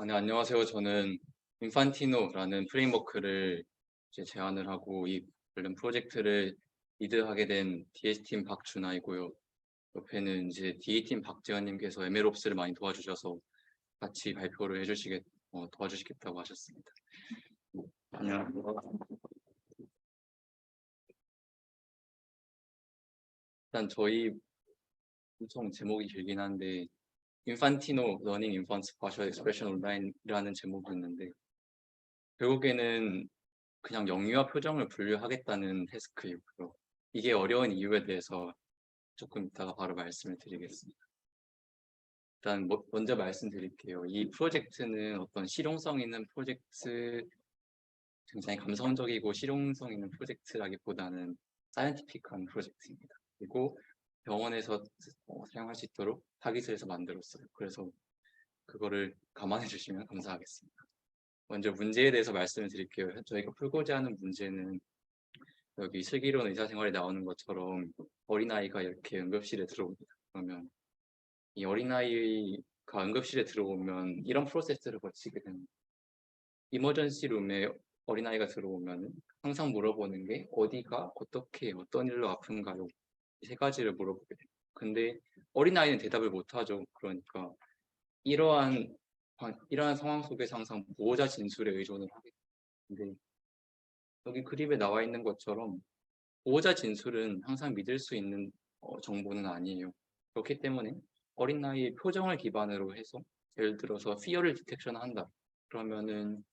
네, 안녕하세요. 저는 인판티노라는 프레임워크를 이제 제안을 하고 이 관련 프로젝트를 리드하게 된 DS팀 박준하이고요. 옆에는 이제 DA팀 박재환님께서 MLOps를 많이 도와주셔서 같이 발표를 도와주시겠다고 하셨습니다. 안녕하세요. 일단 저희 엄청 제목이 길긴 한데 인판티노 러닝 인펀스 파셜 익스프레션 온라인이라는 제목이 있는데 결국에는 그냥 영유아 표정을 분류하겠다는 태스크이고요. 이게 어려운 이유에 대해서 조금 이따가 바로 말씀을 드리겠습니다. 일단 먼저 말씀드릴게요. 이 프로젝트는 어떤 실용성 있는 프로젝트, 굉장히 감성적이고 실용성 있는 프로젝트라기보다는 사이언티픽한 프로젝트입니다. 그리고 병원에서 사용할 수 있도록 타깃을 해서 만들었어요. 그래서 그거를 감안해 주시면 감사하겠습니다. 먼저 문제에 대해서 말씀을 드릴게요. 저희가 풀고자 하는 문제는 여기 슬기로운 의사생활에 나오는 것처럼 어린아이가 이렇게 응급실에 들어옵니다. 그러면 이 어린아이가 응급실에 들어오면 이런 프로세스를 거치게 됩니다. 이머전시 룸에 어린아이가 들어오면 항상 물어보는 게 어디가 어떻게 어떤 일로 아픈가요? 이 세 가지를 물어보게 돼요. 근데 어린아이는 대답을 못하죠. 그러니까 이러한 상황 속에서 항상 보호자 진술에 의존을 하게 돼요. 근데 여기 그림에 나와 있는 것처럼 보호자 진술은 항상 믿을 수 있는 정보는 아니에요. 그렇기 때문에 어린아이의 표정을 기반으로 해서 예를 들어서 fear를 디텍션 한다. 그러면은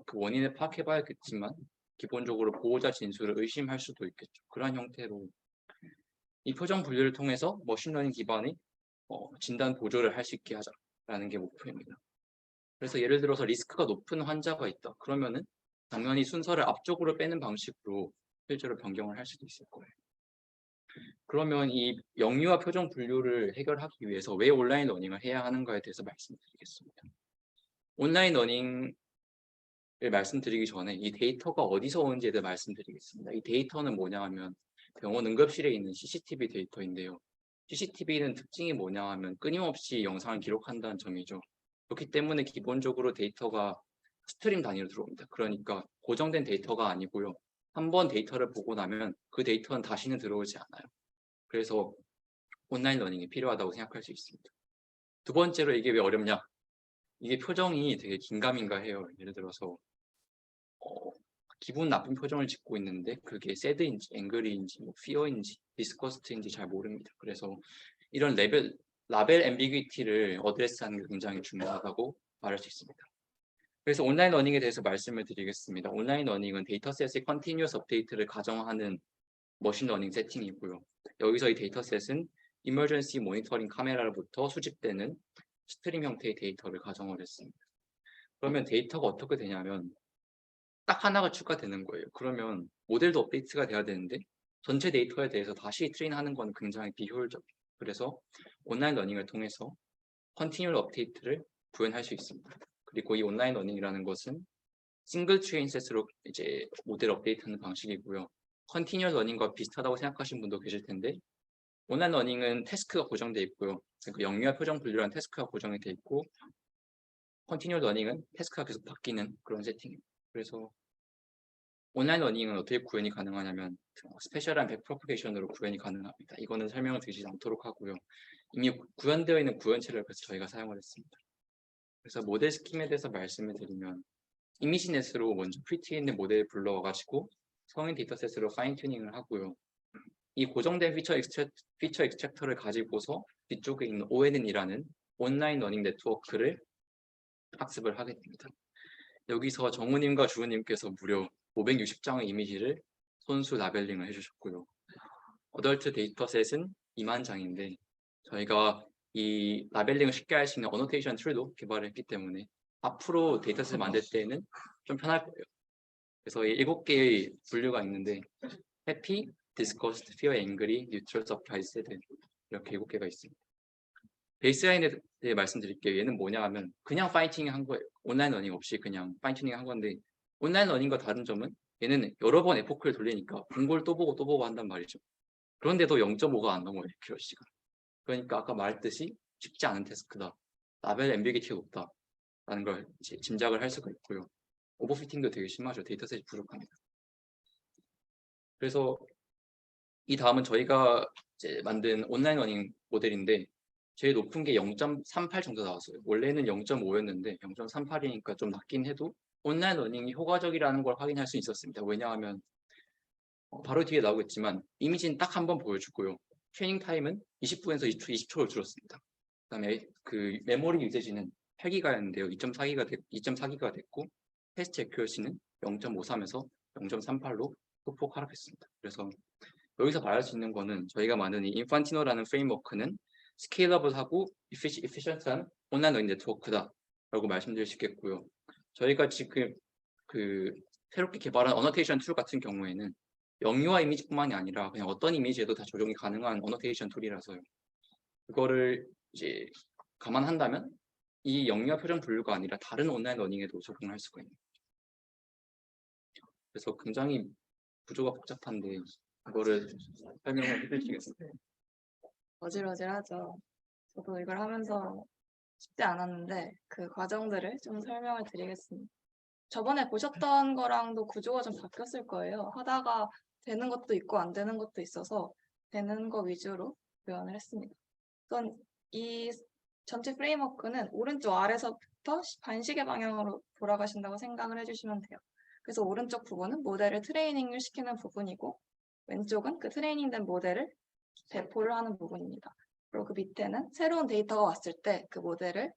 그 원인을 파악해봐야겠지만 기본적으로 보호자 진술을 의심할 수도 있겠죠. 그런 형태로 이 표정 분류를 통해서 머신러닝 기반의 진단 보조를 할 수 있게 하자라는 게 목표입니다. 그래서 예를 들어서 리스크가 높은 환자가 있다. 그러면은 당연히 순서를 앞쪽으로 빼는 방식으로 실제로 변경을 할 수도 있을 거예요. 그러면 이 영유아 표정 분류를 해결하기 위해서 왜 온라인 러닝을 해야 하는가에 대해서 말씀드리겠습니다. 온라인 러닝을 말씀드리기 전에 이 데이터가 어디서 오는지에 대해 말씀드리겠습니다. 이 데이터는 뭐냐 하면 병원 응급실에 있는 CCTV 데이터인데요. CCTV는 특징이 뭐냐 하면 끊임없이 영상을 기록한다는 점이죠. 그렇기 때문에 기본적으로 데이터가 스트림 단위로 들어옵니다. 그러니까 고정된 데이터가 아니고요. 한번 데이터를 보고 나면 그 데이터는 다시는 들어오지 않아요. 그래서 온라인 러닝이 필요하다고 생각할 수 있습니다. 두 번째로 이게 왜 어렵냐? 이게 표정이 되게 긴가민가해요. 예를 들어서 기분 나쁜 표정을 짓고 있는데 그게 새드인지, 앵그리인지, 피어인지, 디스커스트인지 잘 모릅니다. 그래서 이런 라벨 앰비귀티를 어드레스하는 게 굉장히 중요하다고 말할 수 있습니다. 그래서 온라인 러닝에 대해서 말씀을 드리겠습니다. 온라인 러닝은 데이터셋의 컨티뉴어스 업데이트를 가정하는 머신러닝 세팅이고요. 여기서 이 데이터셋은 이머전시 모니터링 카메라로부터 수집되는 스트림 형태의 데이터를 가정을 했습니다. 그러면 데이터가 어떻게 되냐면 딱 하나가 추가되는 거예요. 그러면 모델도 업데이트가 돼야 되는데 전체 데이터에 대해서 다시 트레인하는 건 굉장히 비효율적이에요. 그래서 온라인 러닝을 통해서 컨티뉴얼 업데이트를 구현할 수 있습니다. 그리고 이 온라인 러닝이라는 것은 싱글 트레인셋으로 이제 모델 업데이트하는 방식이고요. 컨티뉴얼 러닝과 비슷하다고 생각하시는 분도 계실 텐데 온라인 러닝은 태스크가 고정되어 있고요. 그러니까 영유아 표정 분류라는 태스크가 고정이 되어 있고 컨티뉴얼 러닝은 태스크가 계속 바뀌는 그런 세팅입니다. 그래서 온라인 러닝은 어떻게 구현이 가능하냐면 스페셜한 백프로퍼게이션으로 구현이 가능합니다. 이거는 설명을 드리지 않도록 하고요. 이미 구현되어 있는 구현체를 그래서 저희가 사용을 했습니다. 그래서 모델 스킴에 대해서 말씀을 드리면 이미지넷으로 먼저 프리트있는 모델을 불러와가지고 성인 데이터셋으로 파인 튜닝을 하고요. 이 고정된 피처 익스트랙터를 가지고서 뒤쪽에 있는 ONN이라는 온라인 러닝 네트워크를 학습을 하게 됩니다. 여기서 정우님과 주우님께서 무려 560장의 이미지를 손수 라벨링을 해주셨고요. 어덜트 데이터셋은 2만 장인데 저희가 이 라벨링을 쉽게 할 수 있는 어노테이션 툴도 개발을 했기 때문에 앞으로 데이터셋 만들 때는 좀 편할 거예요. 그래서 이 7개의 분류가 있는데 해피, 디스커스트, 피어, 앵그리, 뉴트럴, 서프라이즈, 새드 이렇게 7개가 있습니다. 베이스라인에 대해 말씀드릴게요. 얘는 뭐냐 하면 그냥 파인튜닝 한 거예요. 온라인 러닝 없이 그냥 파인튜닝 한 건데 온라인 러닝과 다른 점은 얘는 여러 번 에포크를 돌리니까 본 걸 또 보고 한단 말이죠. 그런데도 0.5가 안 넘어요. 큐어시가. 그러니까 아까 말했듯이 쉽지 않은 태스크다. 라벨 앰비기티가 높다. 라는 걸 이제 짐작을 할 수가 있고요. 오버피팅도 되게 심하죠. 데이터셋이 부족합니다. 그래서 이 다음은 저희가 이제 만든 온라인 러닝 모델인데 제일 높은 게 0.38 정도 나왔어요. 원래는 0.5였는데 0.38이니까 좀 낮긴 해도 온라인 러닝이 효과적이라는 걸 확인할 수 있었습니다. 왜냐하면 바로 뒤에 나오겠지만 이미지는 딱 한 번 보여주고요. 트레이닝 타임은 20분에서 20초로 줄었습니다. 그다음에 그 메모리 유제지는 8기가였는데요. 2.4기가 됐고 테스트 액큐러시는 0.53에서 0.38로 소폭 하락했습니다. 그래서 여기서 말할 수 있는 거는 저희가 만든 이 인판티노라는 프레임워크는 스케일러블하고 이피션트한 온라인 러닝 네트워크다라고 말씀드릴 수 있겠고요. 저희가 지금 그 새롭게 개발한 어노테이션 툴 같은 경우에는 영유아 이미지뿐만이 아니라 그냥 어떤 이미지에도 다 적용이 가능한 어노테이션 툴이라서요. 그거를 이제 감안한다면 이 영유아 표정 분류가 아니라 다른 온라인 러닝에도 적용할 수가 있는. 그래서 굉장히 구조가 복잡한데 그거를 설명을 해주시겠어요? 어질어질하죠. 저도 이걸 하면서 쉽지 않았는데 그 과정들을 좀 설명을 드리겠습니다. 저번에 보셨던 거랑도 구조가 좀 바뀌었을 거예요. 하다가 되는 것도 있고 안 되는 것도 있어서 되는 거 위주로 표현을 했습니다. 우선 이 전체 프레임워크는 오른쪽 아래서부터 반시계 방향으로 돌아가신다고 생각을 해주시면 돼요. 그래서 오른쪽 부분은 모델을 트레이닝을 시키는 부분이고 왼쪽은 그 트레이닝된 모델을 배포를 하는 부분입니다. 그리고 그 밑에는 새로운 데이터가 왔을 때 그 모델을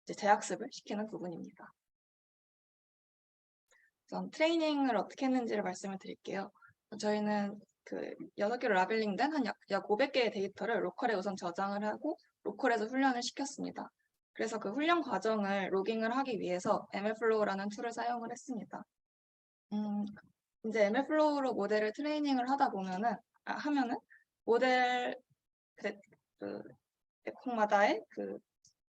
이제 재학습을 시키는 부분입니다. 우선 트레이닝을 어떻게 했는지를 말씀을 드릴게요. 저희는 그 6개로 라벨링된 약 500개의 데이터를 로컬에 우선 저장을 하고 로컬에서 훈련을 시켰습니다. 그래서 그 훈련 과정을 로깅을 하기 위해서 MLflow라는 툴을 사용을 했습니다. 이제 MLflow로 모델을 트레이닝을 하다 보면은 하면은 모델 그 에콩마다의 그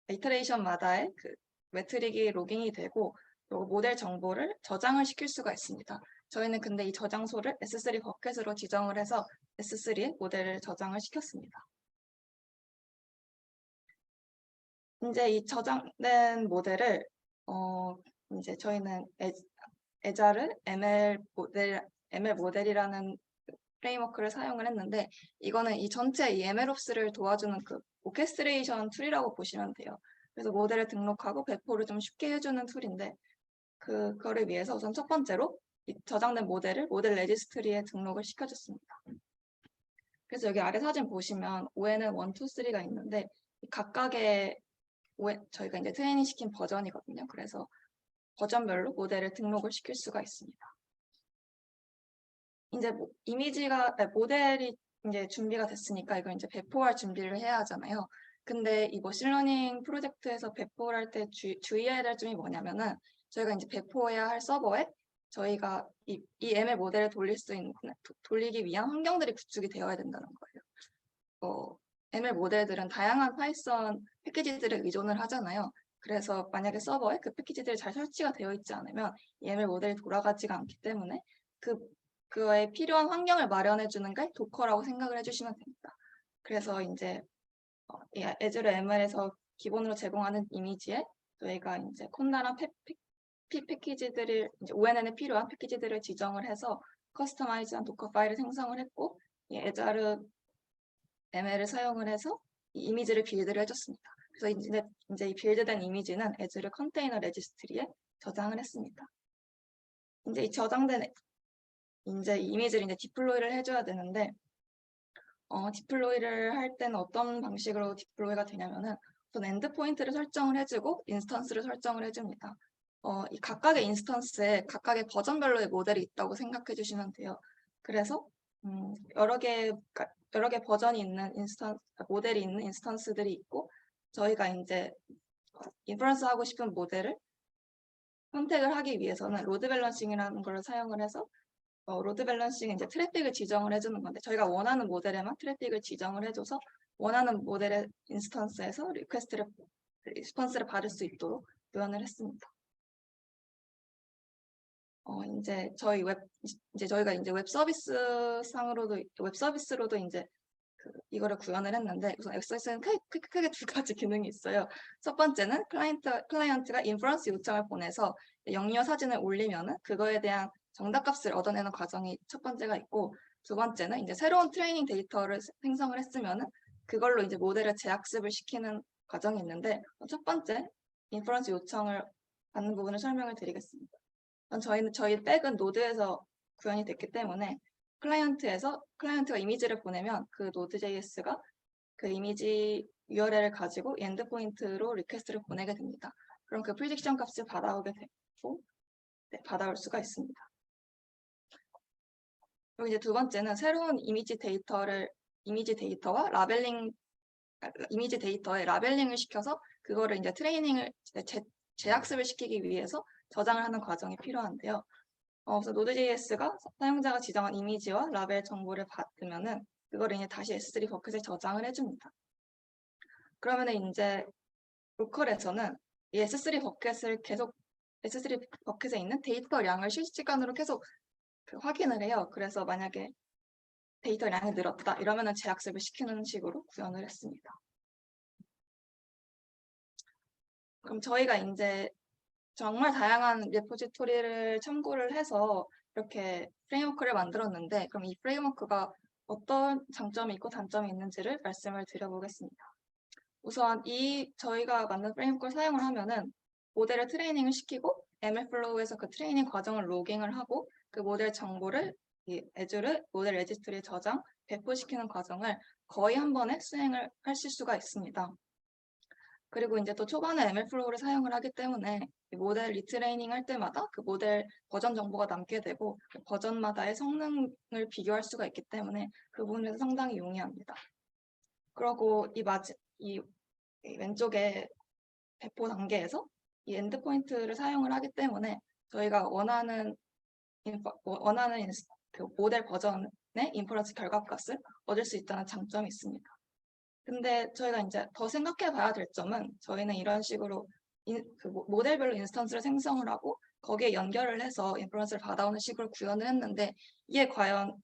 이터레이션마다의 그 매트릭이 로깅이 되고 그리고 모델 정보를 저장을 시킬 수가 있습니다. 저희는 근데 이 저장소를 S3 버켓으로 지정을 해서 S3에 모델을 저장을 시켰습니다. 이제 이 저장된 모델을 이제 저희는 에자르 ML 모델이라는 프레임워크를 사용을 했는데 이거는 이 전체 이 MLOps를 도와주는 그 오케스트레이션 툴이라고 보시면 돼요. 그래서 모델을 등록하고 배포를 좀 쉽게 해주는 툴인데 그거를 위해서 우선 첫 번째로 이 저장된 모델을 모델 레지스트리에 등록을 시켜줬습니다. 그래서 여기 아래 사진 보시면 ON은 1, 2, 3가 있는데 각각의 저희가 이제 트레이닝 시킨 버전이거든요. 그래서 버전별로 모델을 등록을 시킬 수가 있습니다. 이제 모델이 이제 준비가 됐으니까 이걸 이제 배포할 준비를 해야 하잖아요. 근데 이 머신러닝 프로젝트에서 배포를 할 때 주의해야 될 점이 뭐냐면은 저희가 이제 배포해야 할 서버에 저희가 이 ML 모델을 돌리기 위한 환경들이 구축이 되어야 된다는 거예요. ML 모델들은 다양한 파이썬 패키지들에 의존을 하잖아요. 그래서 만약에 서버에 그 패키지들이 잘 설치가 되어 있지 않으면 이 ML 모델이 돌아가지가 않기 때문에 그에 필요한 환경을 마련해 주는 게 도커라고 생각을 해주시면 됩니다. 그래서 이제 이 애즈르 ML에서 기본으로 제공하는 이미지에 저희가 이제 콘다랑 패키지들을 이제 ONN에 필요한 패키지들을 지정을 해서 커스터마이즈한 도커 파일을 생성을 했고 이 애자르 ML을 사용을 해서 이 이미지를 빌드를 해줬습니다. 그래서 이제 이 빌드된 이미지는 애즈르 컨테이너 레지스트리에 저장을 했습니다. 이제 이 저장된 이제 이미지를 이제 디플로이를 해줘야 되는데 디플로이를 할 때는 어떤 방식으로 디플로이가 되냐면은 우선 엔드포인트를 설정을 해주고 인스턴스를 설정을 해줍니다. 이 각각의 인스턴스에 각각의 버전별로의 모델이 있다고 생각해 주시면 돼요. 그래서 여러 개 버전이 있는 모델이 있는 인스턴스들이 있고 저희가 이제 인퍼런스 하고 싶은 모델을 선택을 하기 위해서는 로드 밸런싱이라는 걸 사용을 해서 로드 밸런싱은 이제 트래픽을 지정을 해주는 건데 저희가 원하는 모델에만 트래픽을 지정을 해줘서 원하는 모델의 인스턴스에서 리스폰스를 받을 수 있도록 표현을 했습니다. 이제 저희가 이제 웹 서비스로도 이제 이거를 구현을 했는데 우선 XS는 크게 두 가지 기능이 있어요. 첫 번째는 클라이언트가 인퍼런스 요청을 보내서 영리어 사진을 올리면은 그거에 대한 정답값을 얻어내는 과정이 첫 번째가 있고 두 번째는 이제 새로운 트레이닝 데이터를 생성을 했으면은 그걸로 이제 모델을 재학습을 시키는 과정이 있는데 첫 번째 인퍼런스 요청을 받는 부분을 설명을 드리겠습니다. 저희 백은 노드에서 구현이 됐기 때문에 클라이언트가 이미지를 보내면 그 Node.js가 그 이미지 URL을 가지고 엔드포인트로 리퀘스트를 보내게 됩니다. 그럼 그 프리딕션 값을 받아오게 되고 받아올 수가 있습니다. 그리고 이제 두 번째는 새로운 이미지 데이터에 라벨링을 시켜서 그거를 이제 재학습을 시키기 위해서 저장을 하는 과정이 필요한데요. 그래서 Node.js가 사용자가 지정한 이미지와 라벨 정보를 받으면은 그거를 이제 다시 S3 버켓에 저장을 해줍니다. 그러면은 이제 로컬에서는 이 S3 버켓에 있는 데이터량을 실시간으로 계속 확인을 해요. 그래서 만약에 데이터량이 늘었다 이러면은 재학습을 시키는 식으로 구현을 했습니다. 그럼 저희가 이제 정말 다양한 레포지토리를 참고를 해서 이렇게 프레임워크를 만들었는데 그럼 이 프레임워크가 어떤 장점이 있고 단점이 있는지를 말씀을 드려보겠습니다. 우선 저희가 만든 프레임워크를 사용을 하면은 모델을 트레이닝을 시키고 MLflow에서 그 트레이닝 과정을 로깅을 하고 그 모델 정보를 이 애주르 모델 레지스트리에 저장, 배포시키는 과정을 거의 한 번에 수행을 하실 수가 있습니다. 그리고 이제 또 초반에 MLflow를 사용을 하기 때문에 모델 리트레이닝 할 때마다 그 모델 버전 정보가 남게 되고 그 버전마다의 성능을 비교할 수가 있기 때문에 그 부분에서 상당히 용이합니다. 그리고 이 왼쪽에 배포 단계에서 이 엔드포인트를 사용을 하기 때문에 저희가 원하는 그 모델 버전의 인퍼런스 결과값을 얻을 수 있다는 장점이 있습니다. 근데 저희가 이제 더 생각해 봐야 될 점은 저희는 이런 식으로 모델별로 인스턴스를 생성을 하고 거기에 연결을 해서 인퍼런스를 받아오는 식으로 구현을 했는데 이게 과연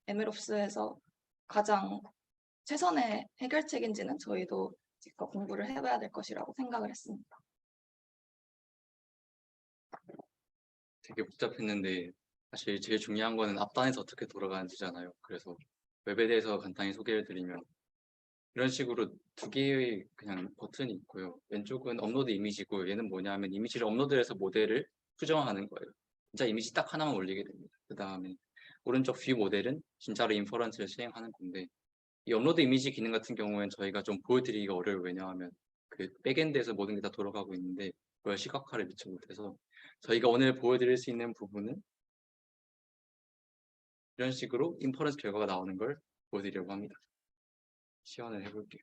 MLOps에서 가장 최선의 해결책인지는 저희도 직접 공부를 해봐야 될 것이라고 생각을 했습니다. 되게 복잡했는데 사실 제일 중요한 거는 앞단에서 어떻게 돌아가는지잖아요. 그래서 웹에 대해서 간단히 소개를 드리면 이런 식으로 두 개의 그냥 버튼이 있고요. 왼쪽은 업로드 이미지고 얘는 뭐냐면 이미지를 업로드해서 모델을 수정하는 거예요. 진짜 이미지 딱 하나만 올리게 됩니다. 그 다음에 오른쪽 뷰 모델은 진짜로 인퍼런스를 시행하는 건데 이 업로드 이미지 기능 같은 경우에는 저희가 좀 보여드리기가 어려워요. 왜냐하면 그 백엔드에서 모든 게 다 돌아가고 있는데 그걸 시각화를 미처 못해서 저희가 오늘 보여드릴 수 있는 부분은 이런 식으로 인퍼런스 결과가 나오는 걸 보여드리려고 합니다. 시연을 해볼게요.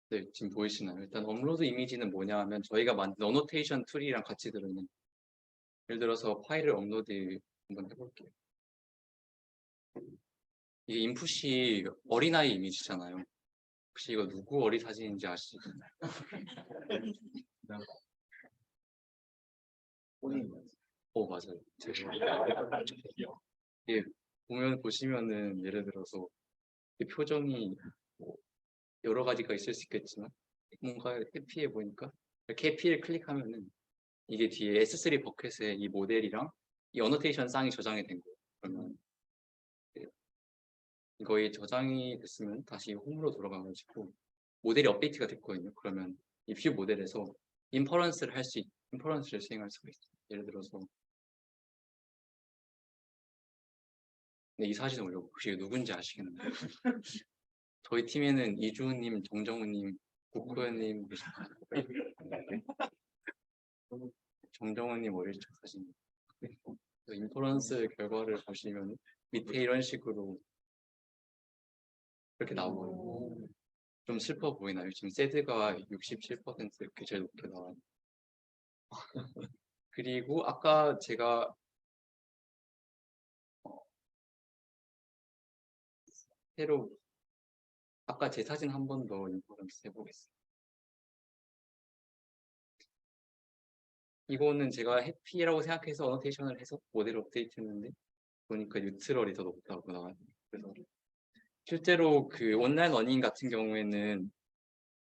네, 지금 보이시나요? 일단 업로드 이미지는 뭐냐 하면 저희가 만든 어노테이션 툴이랑 같이 들어있는 예를 들어서 파일을 업로드 한번 해볼게요. 이게 인풋이 어린아이 이미지잖아요. 혹시 이거 누구 어린 사진인지 아시나요? 맞아요. 이게 보시면은 예를 들어서 이 표정이 뭐 여러 가지가 있을 수 있겠지만 뭔가 해피해 보니까 이렇게 해피를 클릭하면은 이게 뒤에 S3 버켓에 이 모델이랑 이 어노테이션 쌍이 저장이 된 거예요. 그러면 이거에 저장이 됐으면 다시 홈으로 돌아가가지고 모델이 업데이트가 됐거든요. 그러면 이 뷰 모델에서 인퍼런스를 수행할 수가 있어요. 예를 들어서 이 사진 올려고 혹시 누군지 아시겠나요? 저희 팀에는 이주님, 정정우님, 국호연님 정정우님 어릴 적 사진. 인퍼런스 결과를 보시면 밑에 이런 식으로 그렇게 나와요. 좀 슬퍼 보이나요? 지금 새드가 67% 이렇게 제일 높게 나와요. 그리고 아까 제가 새로 아까 제 사진 한 번 더 인포런스 해보겠습니다. 이거는 제가 해피라고 생각해서 어노테이션을 해서 모델을 업데이트했는데 보니까 뉴트럴이 더 높다고 나와요. 그래서 실제로 그 온라인 러닝 같은 경우에는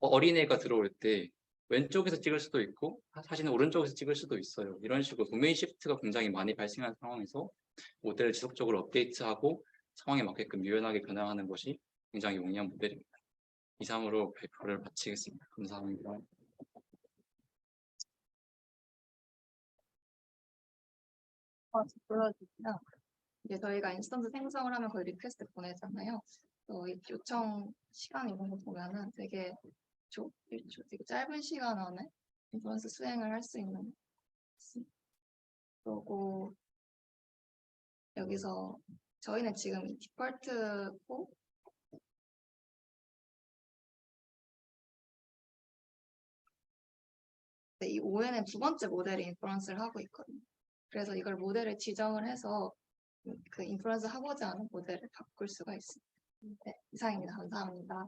어린애가 들어올 때 왼쪽에서 찍을 수도 있고 사진은 오른쪽에서 찍을 수도 있어요. 이런 식으로 도메인 시프트가 굉장히 많이 발생하는 상황에서 모델을 지속적으로 업데이트하고 상황에 맞게끔 유연하게 변화하는 것이 굉장히 용이한 모델입니다. 이상으로 발표를 마치겠습니다. 감사합니다. 불러주시면 이제 저희가 인스턴스 생성을 하면 거의 리퀘스트 보내잖아요. 이 요청 시간 이런 거 보면은 되게 되게 짧은 시간 안에 인플루언스 수행을 할 수 있는. 그리고 여기서 저희는 지금 이 디폴트고 이 ON은 두 번째 모델이 인플루언스를 하고 있거든요. 그래서 이걸 모델을 지정을 해서 그 인플루언스 하고자 하는 모델을 바꿀 수가 있습니다. 네, 이상입니다. 감사합니다.